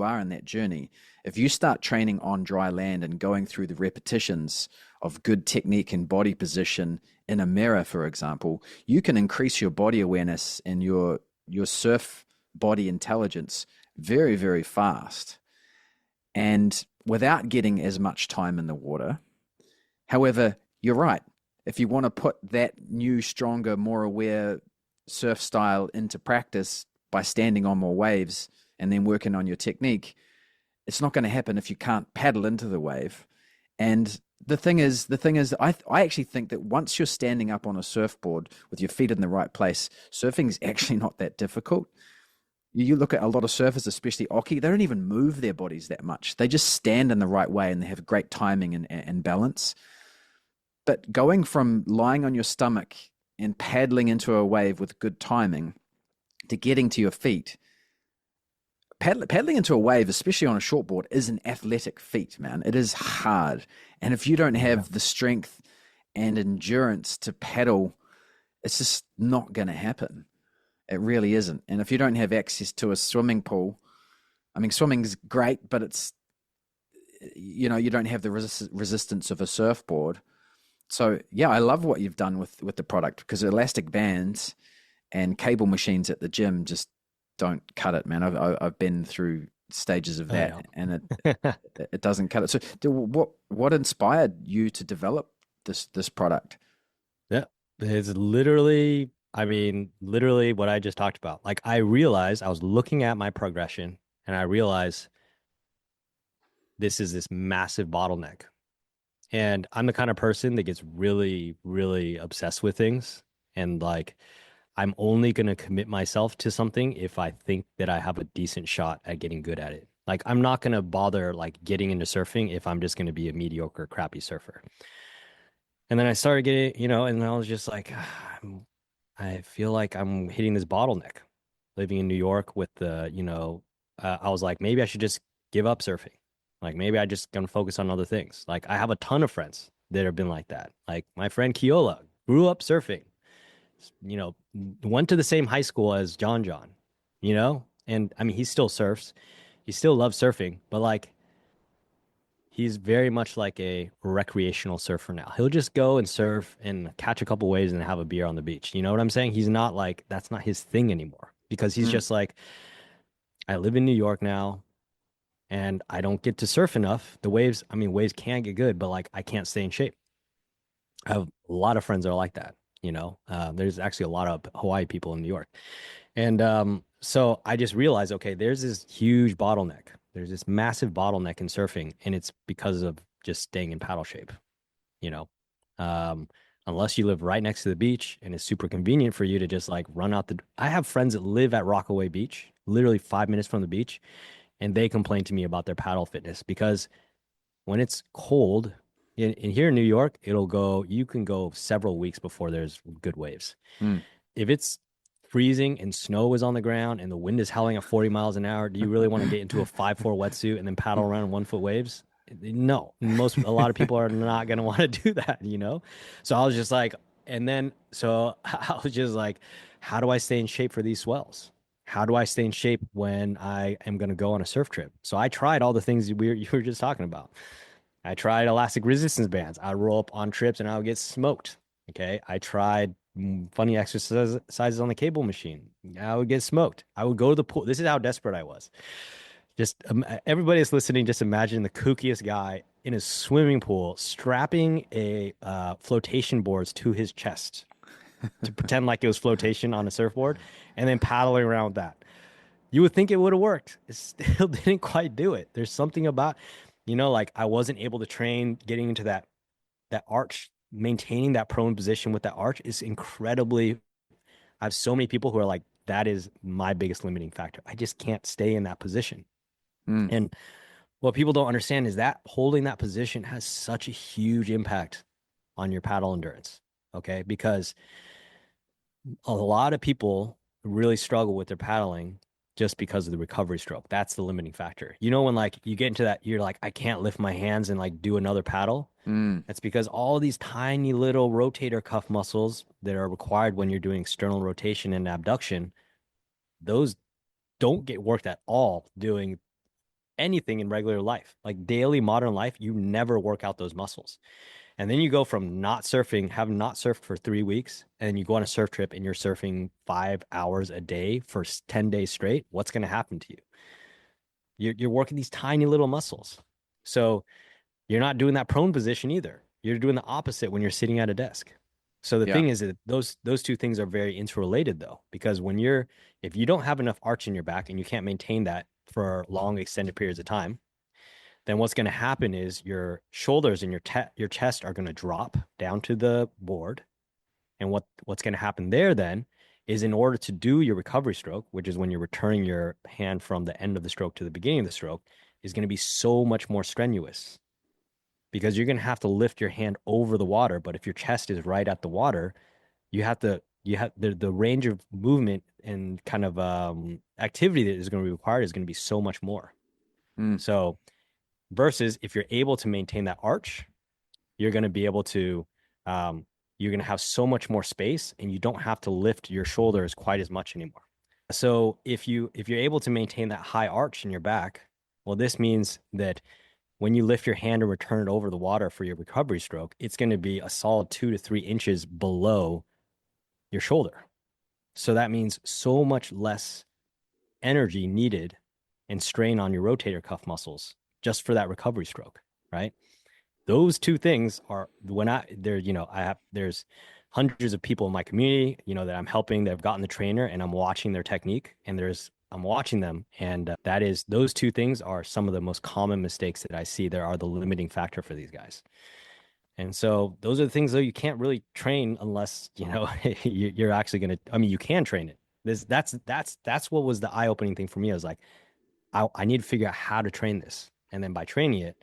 Speaker 1: are in that journey, if you start training on dry land and going through the repetitions of good technique and body position in a mirror, for example, you can increase your body awareness and your surf body intelligence very, very fast, and without getting as much time in the water. However, you're right. If you want to put that new, stronger, more aware surf style into practice by standing on more waves and then working on your technique, it's not going to happen if you can't paddle into the wave. And I actually think that once you're standing up on a surfboard with your feet in the right place, surfing is actually not that difficult. You look at a lot of surfers, especially Oki, they don't even move their bodies that much. They just stand in the right way and they have great timing and balance. But going from lying on your stomach and paddling into a wave with good timing to getting to your feet, paddling into a wave, especially on a shortboard, is an athletic feat, man. It is hard. And if you don't have the strength and endurance to paddle, it's just not going to happen. It really isn't. And if you don't have access to a swimming pool, I mean, swimming's great, but you don't have the resistance of a surfboard. So yeah, I love what you've done with the product, because elastic bands and cable machines at the gym just don't cut it, man. I've been through stages of that, and it doesn't cut it. So what inspired you to develop this product?
Speaker 2: Yeah. It's literally, I mean, literally what I just talked about. Like I realized I was looking at my progression and I realized this is this massive bottleneck. And I'm the kind of person that gets really, really obsessed with things. And like, I'm only going to commit myself to something if I think that I have a decent shot at getting good at it. Like, I'm not going to bother like getting into surfing if I'm just going to be a mediocre, crappy surfer. And then I started getting, and I was just like, I feel like I'm hitting this bottleneck living in New York with I was like, maybe I should just give up surfing. Like maybe I just gonna focus on other things. Like I have a ton of friends that have been like that. Like my friend Keola grew up surfing, you know, went to the same high school as John, and I mean, he still surfs. He still loves surfing, but like he's very much like a recreational surfer now. He'll just go and surf and catch a couple waves and have a beer on the beach. You know what I'm saying? He's not like that's not his thing anymore because he's
Speaker 1: Mm.
Speaker 2: just like, I live in New York now and I don't get to surf enough. The waves, I mean, waves can get good, but like I can't stay in shape. I have a lot of friends that are like that. There's actually a lot of Hawaii people in New York. And so I just realized, okay, there's this huge bottleneck. There's this massive bottleneck in surfing, and it's because of just staying in paddle shape, you know. Um, Unless you live right next to the beach and it's super convenient for you to just like run out the. I have friends that live at Rockaway Beach, literally 5 minutes from the beach, and they complain to me about their paddle fitness because when it's cold, in here in New York, you can go several weeks before there's good waves.
Speaker 1: Mm.
Speaker 2: If it's freezing and snow is on the ground and the wind is howling at 40 miles an hour, do you really want to get into a 5'4" wetsuit and then paddle around in 1 foot waves? No, a lot of people are not going to want to do that, you know? So I was just like, and then, so I was just like, how do I stay in shape for these swells? How do I stay in shape when I am going to go on a surf trip? So I tried all the things you were just talking about. I tried elastic resistance bands. I'd roll up on trips and I would get smoked. Okay. I tried funny exercises on the cable machine. I would get smoked. I would go to the pool. This is how desperate I was. Just everybody that's listening, just imagine the kookiest guy in a swimming pool strapping a flotation boards to his chest to pretend like it was flotation on a surfboard and then paddling around with that. You would think it would have worked. It still didn't quite do it. There's something about, like I wasn't able to train getting into that arch, maintaining that prone position with that arch is incredibly. I have so many people who are like, that is my biggest limiting factor. I just can't stay in that position.
Speaker 1: Mm.
Speaker 2: And what people don't understand is that holding that position has such a huge impact on your paddle endurance. Okay. Because a lot of people really struggle with their paddling just because of the recovery stroke. That's the limiting factor. When like you get into that, you're like, I can't lift my hands and like do another paddle.
Speaker 1: Mm.
Speaker 2: That's because all these tiny little rotator cuff muscles that are required when you're doing external rotation and abduction, those don't get worked at all doing anything in regular life. Like daily modern life, you never work out those muscles. And then you go from not surfing, have not surfed for 3 weeks, and you go on a surf trip and you're surfing 5 hours a day for 10 days straight. What's going to happen to you? You're working these tiny little muscles. So you're not doing that prone position either. You're doing the opposite when you're sitting at a desk. So the
Speaker 1: Yeah.
Speaker 2: thing is that those two things are very interrelated though, because if you don't have enough arch in your back and you can't maintain that for long extended periods of time, then what's going to happen is your shoulders and your chest are going to drop down to the board. And what's going to happen there then is in order to do your recovery stroke, which is when you're returning your hand from the end of the stroke to the beginning of the stroke, is going to be so much more strenuous because you're going to have to lift your hand over the water. But if your chest is right at the water, you have the range of movement and kind of activity that is going to be required is going to be so much more.
Speaker 1: Mm.
Speaker 2: So versus if you're able to maintain that arch, you're going to be able to you're going to have so much more space and you don't have to lift your shoulders quite as much anymore. So if you're able to maintain that high arch in your back, well, this means that when you lift your hand and return it over the water for your recovery stroke, it's going to be a solid 2 to 3 inches below your shoulder. So that means so much less energy needed and strain on your rotator cuff muscles just for that recovery stroke, right? Those two things are when I there, there's hundreds of people in my community, that I'm helping that have gotten the trainer and I'm watching their technique and I'm watching them. And that is, those two things are some of the most common mistakes that I see. There are the limiting factor for these guys. And so those are the things though you can't really train unless, you're actually going to, I mean, you can train it. That's what was the eye-opening thing for me. I was like, I need to figure out how to train this. And then by training it,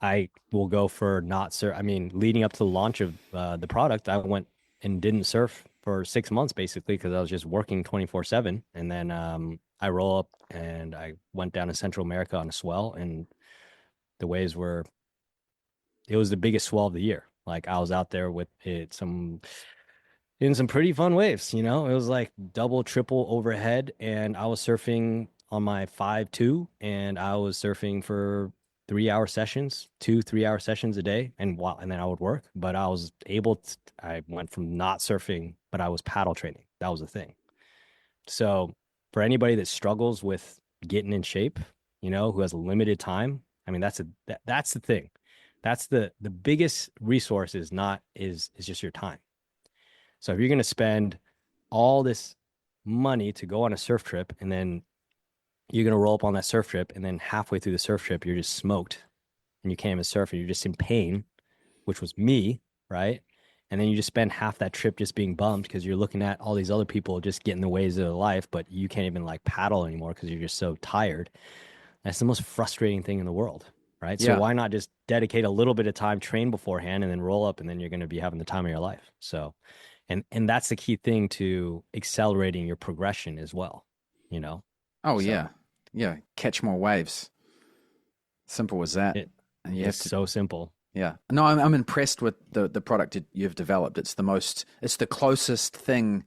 Speaker 2: I will go for not surf. I mean, leading up to the launch of the product, I went and didn't surf for 6 months basically because I was just working 24/7. And then I roll up and I went down to Central America on a swell, and the waves were. It was the biggest swell of the year. Like I was out there with it in some pretty fun waves. It was like double, triple overhead, and I was surfing on my 5.2, and I was surfing for 3 hour sessions, 2 3 hour sessions a day, and then I would work. But I was able to. I went from not surfing, but I was paddle training. That was the thing. So for anybody that struggles with getting in shape, who has a limited time, I mean that's the thing. That's the biggest resource is just your time. So if you're going to spend all this money to go on a surf trip and then you're going to roll up on that surf trip and then halfway through the surf trip you're just smoked and you can't even surf and you're just in pain, which was me, right? And then you just spend half that trip just being bummed because you're looking at all these other people just getting the ways of their life, but you can't even like paddle anymore because you're just so tired. That's the most frustrating thing in the world, right? So
Speaker 1: Yeah.
Speaker 2: why not just dedicate a little bit of time, train beforehand, and then roll up, and then you're going to be having the time of your life. So, and that's the key thing to accelerating your progression as well, you know?
Speaker 1: Oh
Speaker 2: So
Speaker 1: yeah. Yeah. Catch more waves. Simple as that.
Speaker 2: It
Speaker 1: And you
Speaker 2: is
Speaker 1: have to,
Speaker 2: so simple.
Speaker 1: yeah. No, I'm impressed with the product you've developed. It's the closest thing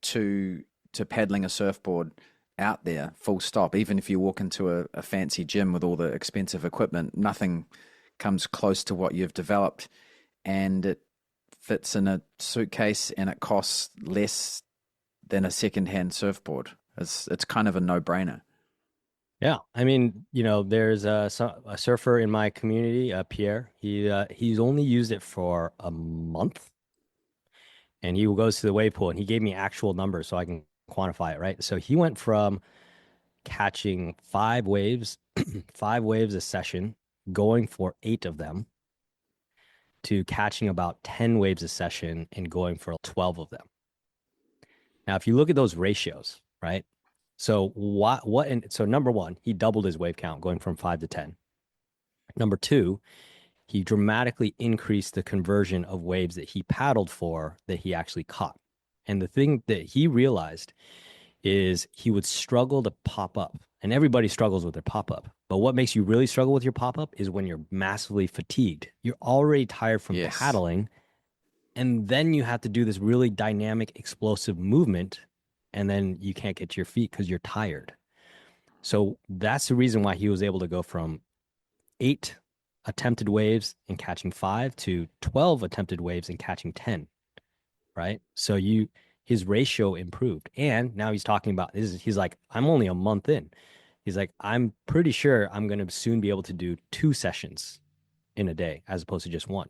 Speaker 1: to paddling a surfboard out there, full stop. Even if you walk into a fancy gym with all the expensive equipment, nothing comes close to what you've developed. And it fits in a suitcase and it costs less than a secondhand surfboard. It's kind of a no-brainer.
Speaker 2: Yeah, I mean, there's a surfer in my community, Pierre. He's only used it for a month, and he goes to the wave pool, and he gave me actual numbers so I can quantify it, right? So he went from catching 5 waves, 5 waves a session, going for 8 of them, to catching about 10 waves a session and going for 12 of them. Now, if you look at those ratios, right? So so number one, he doubled his wave count going from 5 to 10. Number two, he dramatically increased the conversion of waves that he paddled for that he actually caught. And the thing that he realized is he would struggle to pop up. And everybody struggles with their pop up. But what makes you really struggle with your pop up is when you're massively fatigued. You're already tired from
Speaker 1: Yes.
Speaker 2: paddling. And then you have to do this really dynamic, explosive movement. And then you can't get to your feet because you're tired. So that's the reason why he was able to go from 8 attempted waves and catching 5 to 12 attempted waves and catching 10. Right. So his ratio improved. And now he's talking about this. He's like, I'm only a month in. He's like, I'm pretty sure I'm going to soon be able to do 2 sessions in a day as opposed to just one.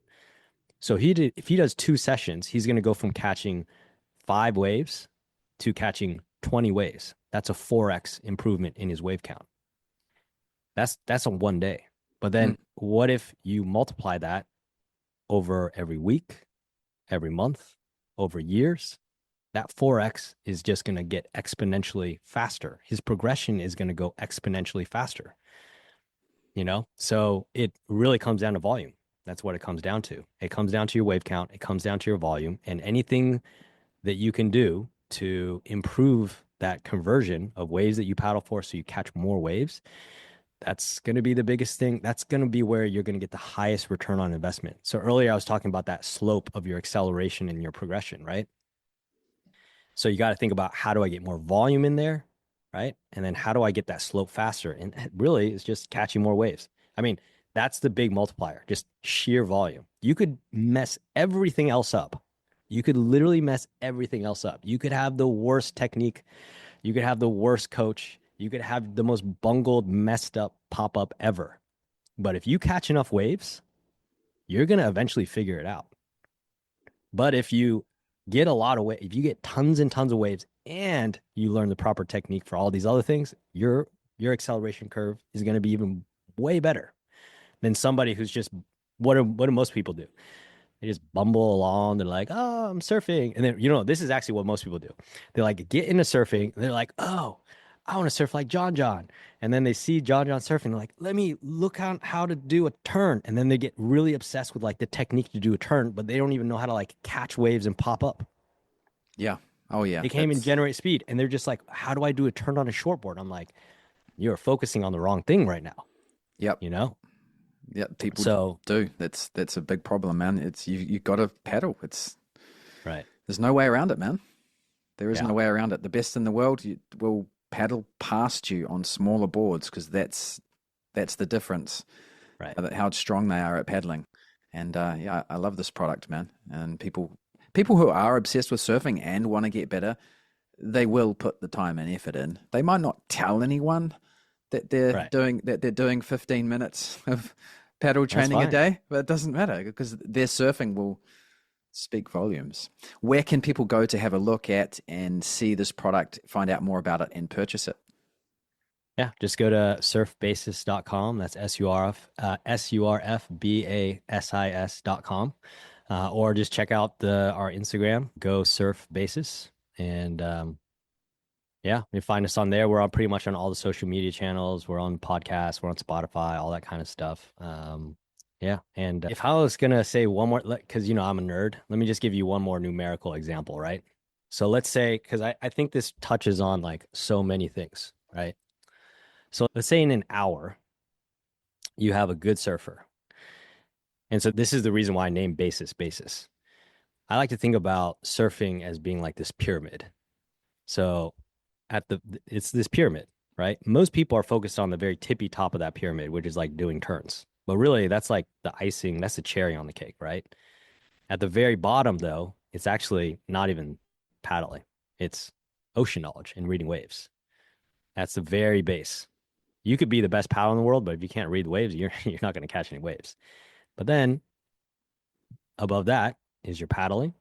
Speaker 2: So if he does 2 sessions, he's going to go from catching 5 waves to catching 20 waves. That's a 4x improvement in his wave count. That's on one day. But then what if you multiply that over every week, every month, over years? That 4x is just going to get exponentially faster. His progression is going to go exponentially faster. So it really comes down to volume. That's what it comes down to. It comes down to your wave count. It comes down to your volume, and anything that you can do to improve that conversion of waves that you paddle for so you catch more waves, that's going to be the biggest thing. That's going to be where you're going to get the highest return on investment. So earlier I was talking about that slope of your acceleration and your progression, right? So you got to think about, how do I get more volume in there, right? And then how do I get that slope faster? And really, it's just catching more waves. I mean, that's the big multiplier, just sheer volume. You could mess everything else up. You could literally mess everything else up. You could have the worst technique. You could have the worst coach. You could have the most bungled, messed up pop up ever. But if you catch enough waves, you're going to eventually figure it out. But if you get a lot of waves, if you get tons and tons of waves and you learn the proper technique for all these other things, your acceleration curve is going to be even way better than somebody who's just, what do most people do? They just bumble along. They're like, oh, I'm surfing. And then, this is actually what most people do. They like get into surfing. And they're like, oh, I want to surf like John. And then they see John surfing. They're like, let me look on how to do a turn. And then they get really obsessed with like the technique to do a turn, but they don't even know how to like catch waves and pop up.
Speaker 1: Yeah. Oh, yeah.
Speaker 2: They can't even generate speed. And they're just like, how do I do a turn on a shortboard? I'm like, you're focusing on the wrong thing right now.
Speaker 1: Yep. Yeah, people do. That's a big problem, man. It's you got to paddle. It's
Speaker 2: right.
Speaker 1: There's no way around it, man. There isn't a way around it. The best in the world will paddle past you on smaller boards because that's the difference.
Speaker 2: Right.
Speaker 1: How strong they are at paddling. And yeah, I love this product, man. And people who are obsessed with surfing and want to get better, they will put the time and effort in. They might not tell anyone that they're doing 15 minutes of paddle training a day, but it doesn't matter because their surfing will speak volumes. Where can people go to have a look at and see this product, find out more about it, and purchase it?
Speaker 2: Yeah, just go to surfbasis.com. That's surfbasis.com. Or just check out our Instagram, go surf basis. And yeah, you find us on there. We're on pretty much on all the social media channels. We're on podcasts, we're on Spotify, all that kind of stuff. Yeah. And if I was going to say one more, because, I'm a nerd, let me just give you one more numerical example, right? So let's say, because I think this touches on like so many things, right? So let's say in an hour, you have a good surfer. And so this is the reason why I named basis. I like to think about surfing as being like this pyramid. So it's this pyramid, right? Most people are focused on the very tippy top of that pyramid, which is like doing turns. But really, that's like the icing, that's the cherry on the cake, right? At the very bottom, though, it's actually not even paddling. It's ocean knowledge and reading waves. That's the very base. You could be the best paddler in the world, but if you can't read the waves, you're not going to catch any waves. But then above that is your paddling,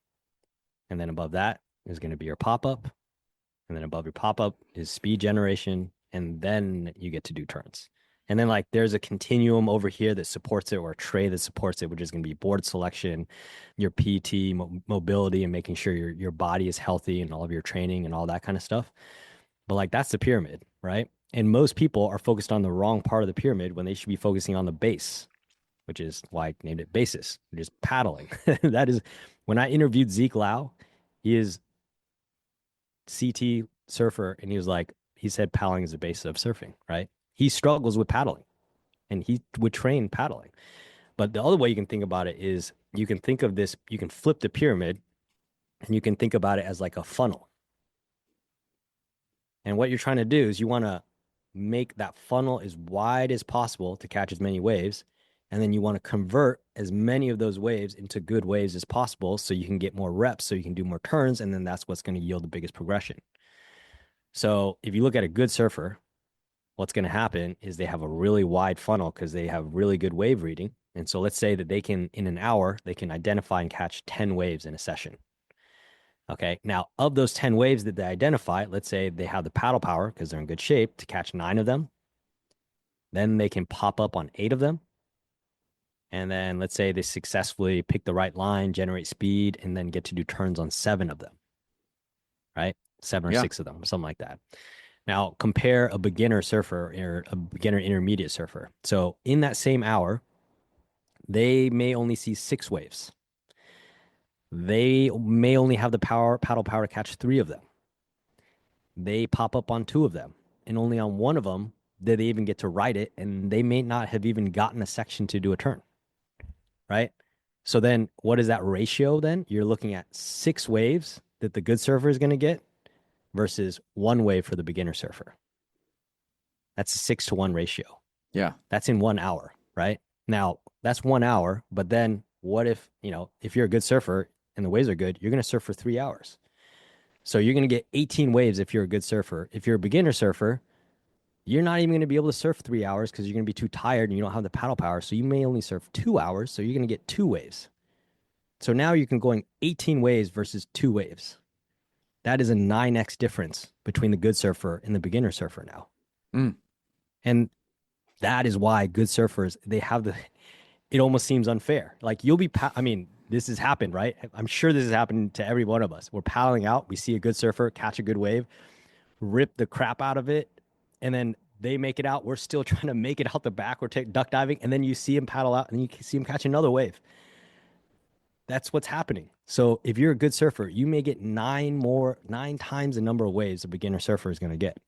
Speaker 2: and then above that is going to be your pop up, and then above your pop up is speed generation, and then you get to do turns. And then like there's a continuum over here that supports it, or a tray that supports it, which is going to be board selection, your PT mobility, and making sure your body is healthy and all of your training and all that kind of stuff. But like that's the pyramid, right? And most people are focused on the wrong part of the pyramid when they should be focusing on the base, which is why I named it basis, which is paddling. That is when I interviewed Zeke Lau, he is CT surfer, and he said paddling is the basis of surfing, right? He struggles with paddling and he would train paddling. But the other way you can think about it is you can think of this, you can flip the pyramid and you can think about it as like a funnel. And what you're trying to do is you want to make that funnel as wide as possible to catch as many waves. And then you want to convert as many of those waves into good waves as possible so you can get more reps, so you can do more turns. And then that's what's going to yield the biggest progression. So if you look at a good surfer, what's going to happen is they have a really wide funnel because they have really good wave reading. And so let's say that they can, in an hour, they can identify and catch 10 waves in a session. Okay. Now, of those 10 waves that they identify, let's say they have the paddle power because they're in good shape to catch 9 of them. Then they can pop up on 8 of them. And then let's say they successfully pick the right line, generate speed, and then get to do turns on 7 of them, right? 7 or 6 of them, something like that. Now, compare a beginner surfer or a beginner intermediate surfer. So in that same hour, they may only see 6 waves. They may only have the paddle power to catch 3 of them. They pop up on 2 of them, and only on 1 of them did they even get to ride it, and they may not have even gotten a section to do a turn, right? So then what is that ratio then? You're looking at 6 waves that the good surfer is going to get versus 1 wave for the beginner surfer. That's a 6-to-1 ratio.
Speaker 1: Yeah.
Speaker 2: That's in 1 hour, right? Now, that's 1 hour, but then what if, if you're a good surfer and the waves are good, you're going to surf for 3 hours. So you're going to get 18 waves if you're a good surfer. If you're a beginner surfer, you're not even going to be able to surf 3 hours because you're going to be too tired and you don't have the paddle power. So you may only surf 2 hours. So you're going to get 2 waves. So now you can going 18 waves versus 2 waves. That is a 9x difference between the good surfer and the beginner surfer now.
Speaker 1: Mm.
Speaker 2: And that is why good surfers, it almost seems unfair. Like this has happened, right? I'm sure this has happened to every one of us. We're paddling out. We see a good surfer, catch a good wave, rip the crap out of it. And then they make it out. We're still trying to make it out the back. We're duck diving. And then you see him paddle out and you see him catch another wave. That's what's happening. So if you're a good surfer, you may get 9 times the number of waves a beginner surfer is going to get.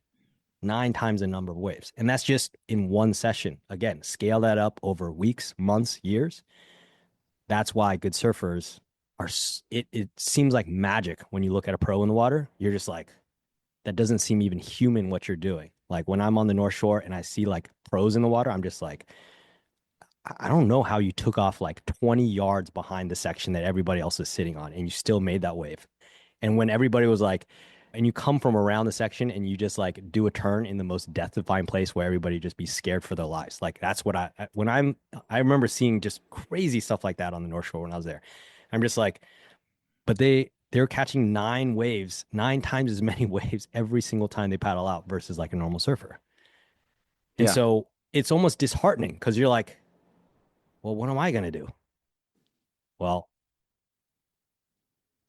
Speaker 2: 9 times the number of waves. And that's just in one session. Again, scale that up over weeks, months, years. That's why good surfers it seems like magic when you look at a pro in the water. You're just like, that doesn't seem even human what you're doing. Like when I'm on the North Shore and I see like pros in the water, I'm just like, I don't know how you took off like 20 yards behind the section that everybody else is sitting on and you still made that wave. And when everybody was like, and you come from around the section and you just like do a turn in the most death-defying place where everybody just be scared for their lives. Like that's what I remember seeing just crazy stuff like that on the North Shore when I was there. I'm just like, but they're catching 9 waves, 9 times as many waves every single time they paddle out versus like a normal surfer. And so it's almost disheartening because you're like, well, what am I going to do? Well,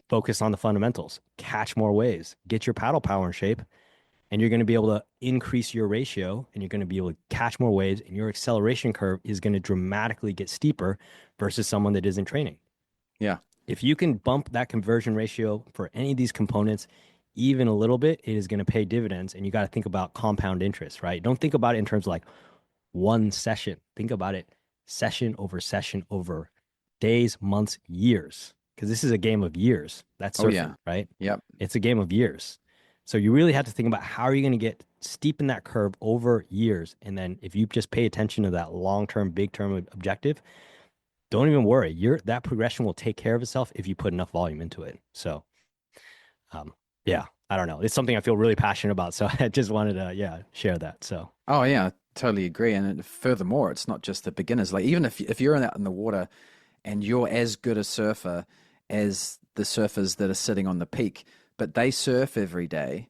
Speaker 2: focus on the fundamentals, catch more waves, get your paddle power in shape, and you're going to be able to increase your ratio and you're going to be able to catch more waves and your acceleration curve is going to dramatically get steeper versus someone that isn't training.
Speaker 1: Yeah.
Speaker 2: If you can bump that conversion ratio for any of these components even a little bit, it is going to pay dividends. And you got to think about compound interest, right? Don't think about it in terms of like one session. Think about it, session over days, months, years, because this is a game of years. That's
Speaker 1: Oh,
Speaker 2: surfing,
Speaker 1: yeah.
Speaker 2: right?
Speaker 1: Yep.
Speaker 2: It's a game of years. So you really have to think about how are you going to get steep in that curve over years. And then if you just pay attention to that long-term, big-term objective, don't even worry. That progression will take care of itself if you put enough volume into it. So, yeah, I don't know. It's something I feel really passionate about. So I just wanted to, share that. So,
Speaker 1: Oh, yeah, totally agree. And furthermore, it's not just the beginners. Like even if you're out in the water and you're as good a surfer as the surfers that are sitting on the peak, but they surf every day,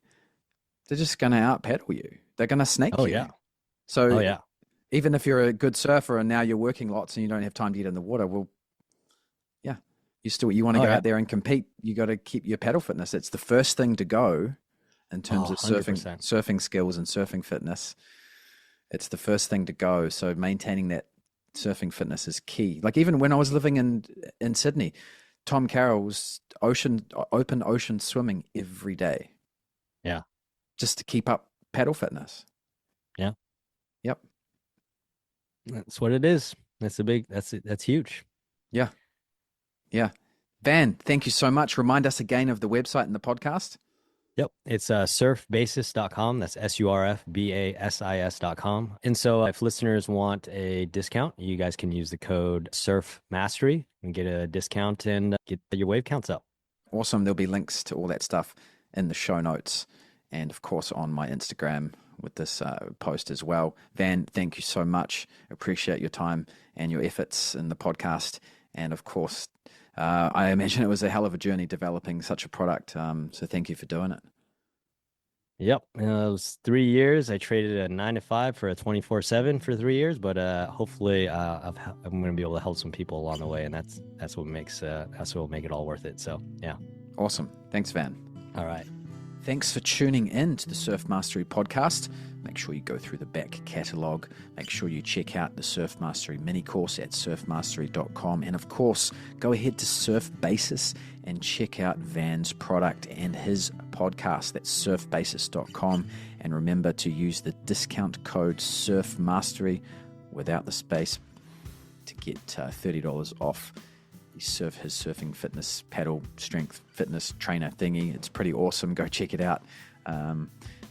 Speaker 1: they're just going to out paddle you. They're going to snake
Speaker 2: oh,
Speaker 1: you.
Speaker 2: yeah.
Speaker 1: So
Speaker 2: Oh, yeah.
Speaker 1: even if you're a good surfer and now you're working lots and you don't have time to get in the water, well, yeah, you want to
Speaker 2: Oh,
Speaker 1: go
Speaker 2: yeah.
Speaker 1: out there and compete. You got to keep your paddle fitness. It's the first thing to go in terms
Speaker 2: Oh,
Speaker 1: of
Speaker 2: 100%.
Speaker 1: surfing skills and surfing fitness. It's the first thing to go. So maintaining that surfing fitness is key. Like even when I was living in Sydney, Tom Carroll was open ocean swimming every day
Speaker 2: Yeah.
Speaker 1: just to keep up paddle fitness.
Speaker 2: Yeah.
Speaker 1: Yep.
Speaker 2: That's what it is. That's huge.
Speaker 1: Yeah. Yeah. Van, thank you so much. Remind us again of the website and the podcast.
Speaker 2: Yep. It's surfbasis.com. That's surfbasis.com. And so if listeners want a discount, you guys can use the code SurfMastery and get a discount and get your wave counts up.
Speaker 1: Awesome. There'll be links to all that stuff in the show notes and, of course, on my Instagram with this post as well. Van, thank you so much. Appreciate your time and your efforts in the podcast. And, of course, I imagine it was a hell of a journey developing such a product. So thank you for doing it.
Speaker 2: Yep. It was 3 years. I traded a 9 to 5 for a 24/7 for 3 years, but hopefully I'm going to be able to help some people along the way. And that's what makes that's what will make it all worth it. So, yeah.
Speaker 1: Awesome. Thanks, Van.
Speaker 2: All right.
Speaker 1: Thanks for tuning in to the Surf Mastery podcast. Make sure you go through the back catalogue. Make sure you check out the Surf Mastery mini course at surfmastery.com. And of course, go ahead to Surf Basis and check out Van's product and his podcast. That's surfbasis.com. And remember to use the discount code Surf Mastery without the space to get $30 off his surfing fitness paddle strength fitness trainer thingy. It's pretty awesome. Go check it out.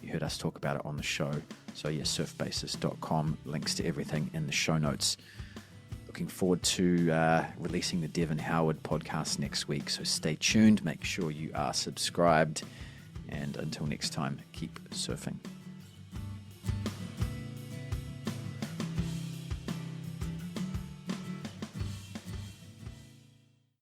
Speaker 1: You heard us talk about it on the show. So yeah, surfbasis.com. Links to everything in the show notes. Looking forward to releasing the Devin Howard podcast next week. So stay tuned. Make sure you are subscribed. And until next time, keep surfing.